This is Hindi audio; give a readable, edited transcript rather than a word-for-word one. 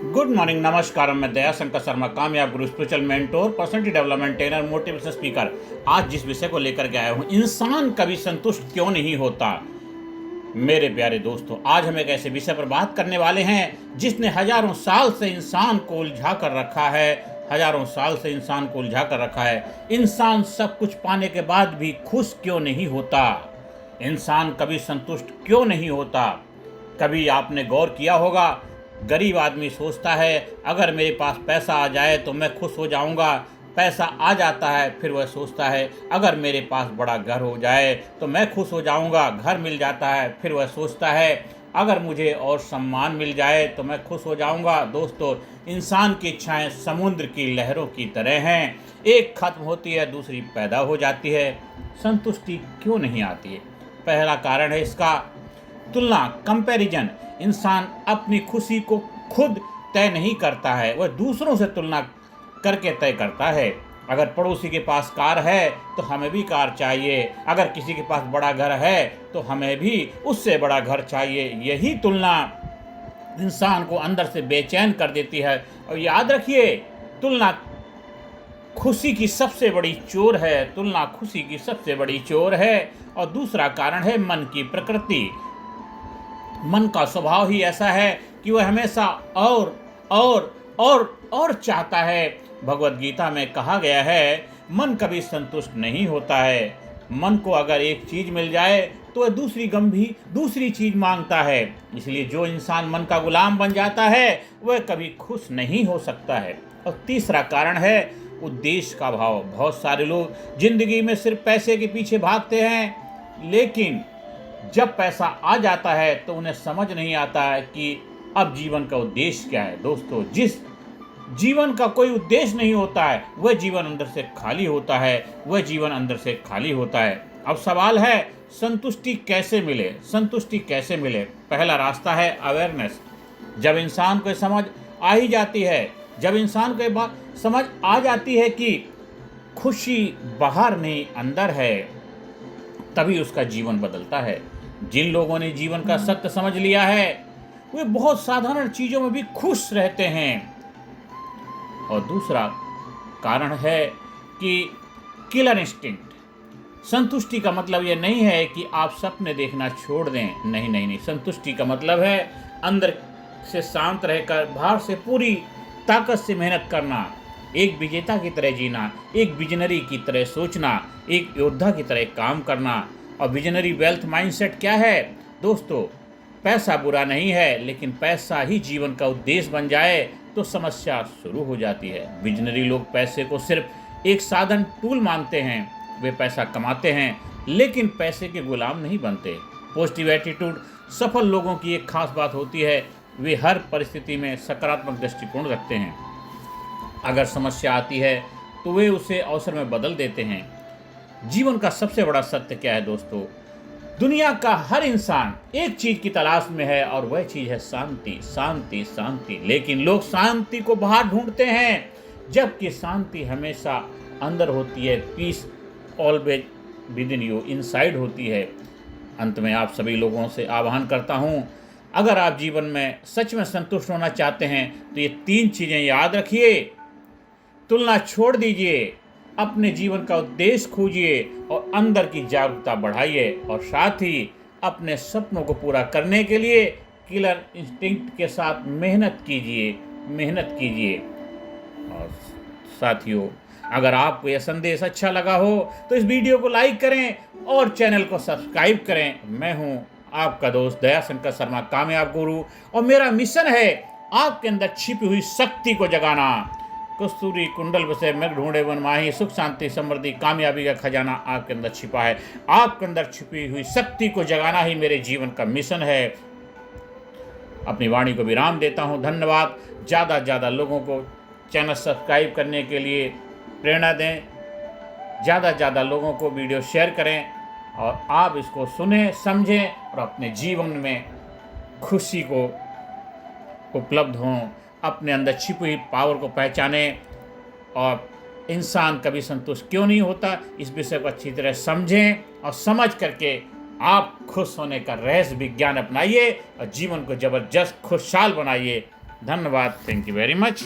गुड मॉर्निंग, नमस्कार। मैं दया शंकर शर्मा, कामयाब गुरु, spiritual mentor, personality development trainer, motivation speaker. आज जिस विषय को लेकर के आया हूँ, इंसान कभी संतुष्ट क्यों नहीं होता। मेरे प्यारे दोस्तों, आज हम एक ऐसे विषय पर बात करने वाले हैं जिसने हजारों साल से इंसान को उलझा कर रखा है। हजारों साल से इंसान को उलझा कर रखा है। इंसान सब कुछ पाने के बाद भी खुश क्यों नहीं होता। इंसान कभी संतुष्ट क्यों नहीं होता। कभी आपने गौर किया होगा, गरीब आदमी सोचता है अगर मेरे पास पैसा आ जाए तो मैं खुश हो जाऊंगा। पैसा आ जाता है, फिर वह सोचता है अगर मेरे पास बड़ा घर हो जाए तो मैं खुश हो जाऊंगा। घर मिल जाता है, फिर वह सोचता है अगर मुझे और सम्मान मिल जाए तो मैं खुश हो जाऊंगा। दोस्तों, इंसान की इच्छाएं समुद्र की लहरों की तरह हैं, एक खत्म होती है दूसरी पैदा हो जाती है। संतुष्टि क्यों नहीं आती है? पहला कारण है इसका तुलना, कंपैरिजन। इंसान अपनी खुशी को खुद तय नहीं करता है, वह दूसरों से तुलना करके तय करता है। अगर पड़ोसी के पास कार है तो हमें भी कार चाहिए, अगर किसी के पास बड़ा घर है तो हमें भी उससे बड़ा घर चाहिए। यही तुलना इंसान को अंदर से बेचैन कर देती है। और याद रखिए, तुलना खुशी की सबसे बड़ी चोर है। तुलना खुशी की सबसे बड़ी चोर है। और दूसरा कारण है मन की प्रकृति। मन का स्वभाव ही ऐसा है कि वह हमेशा और चाहता है। भगवत गीता में कहा गया है, मन कभी संतुष्ट नहीं होता है। मन को अगर एक चीज मिल जाए तो वह दूसरी चीज मांगता है। इसलिए जो इंसान मन का गुलाम बन जाता है वह कभी खुश नहीं हो सकता है। और तीसरा कारण है उद्देश्य का भाव। बहुत सारे लोग जिंदगी में सिर्फ पैसे के पीछे भागते हैं, लेकिन जब पैसा आ जाता है तो उन्हें समझ नहीं आता है कि अब जीवन का उद्देश्य क्या है। दोस्तों, जिस जीवन का कोई उद्देश्य नहीं होता है वह जीवन अंदर से खाली होता है। वह जीवन अंदर से खाली होता है। अब सवाल है, संतुष्टि कैसे मिले? संतुष्टि कैसे मिले? पहला रास्ता है अवेयरनेस। जब इंसान को समझ आ ही जाती है, जब इंसान को बात समझ आ जाती है कि खुशी बाहर नहीं अंदर है, तभी उसका जीवन बदलता है। जिन लोगों ने जीवन का सत्य समझ लिया है वे बहुत साधारण चीजों में भी खुश रहते हैं। और दूसरा कारण है कि किलर इंस्टिंक्ट। संतुष्टि का मतलब यह नहीं है कि आप सपने देखना छोड़ दें। नहीं नहीं नहीं, संतुष्टि का मतलब है अंदर से शांत रहकर बाहर से पूरी ताकत से मेहनत करना, एक विजेता की तरह जीना, एक विजनरी की तरह सोचना, एक योद्धा की तरह काम करना। और विजनरी वेल्थ माइंडसेट क्या है? दोस्तों, पैसा बुरा नहीं है, लेकिन पैसा ही जीवन का उद्देश्य बन जाए तो समस्या शुरू हो जाती है। विजनरी लोग पैसे को सिर्फ एक साधन, टूल मानते हैं। वे पैसा कमाते हैं लेकिन पैसे के गुलाम नहीं बनते। पॉजिटिव एटीट्यूड सफल लोगों की एक खास बात होती है, वे हर परिस्थिति में सकारात्मक दृष्टिकोण रखते हैं। अगर समस्या आती है तो वे उसे अवसर में बदल देते हैं। जीवन का सबसे बड़ा सत्य क्या है दोस्तों? दुनिया का हर इंसान एक चीज की तलाश में है और वह चीज है शांति, शांति, शांति। लेकिन लोग शांति को बाहर ढूंढते हैं, जबकि शांति हमेशा अंदर होती है। Peace always with in you, inside होती है। अंत में आप सभी लोगों से आह्वान करता हूँ, अगर आप जीवन में सच में संतुष्ट होना चाहते हैं तो ये 3 चीजें याद रखिए। तुलना छोड़ दीजिए, अपने जीवन का उद्देश्य खोजिए और अंदर की जागरूकता बढ़ाइए। और साथ ही अपने सपनों को पूरा करने के लिए किलर इंस्टिंक्ट के साथ मेहनत कीजिए। और साथियों, अगर आपको यह संदेश अच्छा लगा हो तो इस वीडियो को लाइक करें और चैनल को सब्सक्राइब करें। मैं हूं आपका दोस्त दया शंकर शर्मा, कामयाब गुरु, और मेरा मिशन है आपके अंदर छिपी हुई शक्ति को जगाना। कस्तूरी कुंडल बसे मृग ढूंढे वन माही, सुख शांति समृद्धि कामयाबी का खजाना आपके अंदर छिपा है। आपके अंदर छिपी हुई शक्ति को जगाना ही मेरे जीवन का मिशन है। अपनी वाणी को विराम देता हूं। धन्यवाद। ज़्यादा से ज़्यादा लोगों को चैनल सब्सक्राइब करने के लिए प्रेरणा दें। ज़्यादा से ज़्यादा लोगों को वीडियो शेयर करें और आप इसको सुनें, समझें और अपने जीवन में खुशी को उपलब्ध हों। अपने अंदर छिपी हुई पावर को पहचाने। और इंसान कभी संतुष्ट क्यों नहीं होता, इस विषय को अच्छी तरह समझें और समझ करके आप खुश होने का रहस्य विज्ञान अपनाइए और जीवन को जबरदस्त खुशहाल बनाइए। धन्यवाद। Thank you very much.